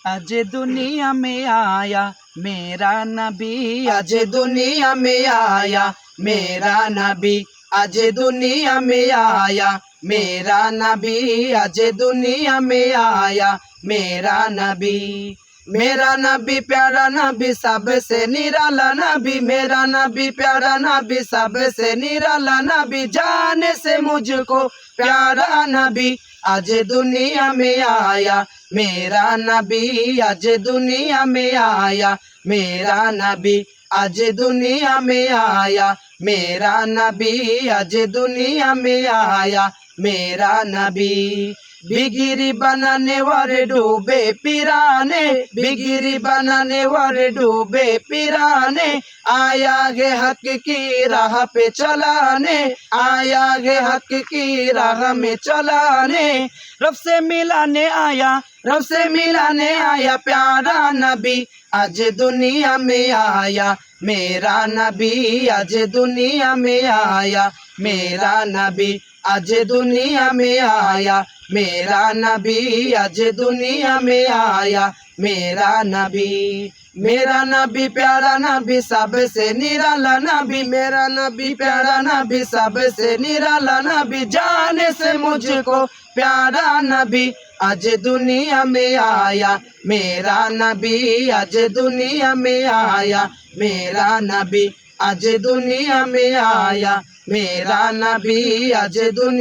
आज दुनिया में आया मेरा नबी, आज दुनिया में आया मेरा नबी, आज दुनिया में आया मेरा नबी, आज दुनिया में आया मेरा नबी। मेरा नबी प्यारा नबी सबसे निराला नबी, मेरा नबी प्यारा नबी सबसे निराला नबी, जाने से मुझको प्यारा नबी आज दुनिया में आया मेरा नबी, आज दुनिया में आया मेरा नबी, आज दुनिया में आया मेरा नबी, आज दुनिया में आया मेरा नबी। बिगिरी बनाने वाले डूबे पिराने, बिगिरी बनाने वाले डूबे पिराने, आया गे हक की राह पे चलाने, आया गे हक की राह में चलाने। रब से मिलाने आया, रब से मिलाने आया प्यारा नबी आज दुनिया में आया मेरा नबी, आज दुनिया में आया मेरा नबी, आज दुनिया में आया मेरा नबी, आज दुनिया में आया मेरा नबी। मेरा नबी प्यारा नबी सबसे निराला नबी, मेरा नबी प्यारा नबी सबसे निराला नबी, जाने से मुझको प्यारा नबी आज दुनिया में आया मेरा नबी, आज दुनिया में आया मेरा नबी, आज दुनिया में आया मेरा नबी, आज दुनिया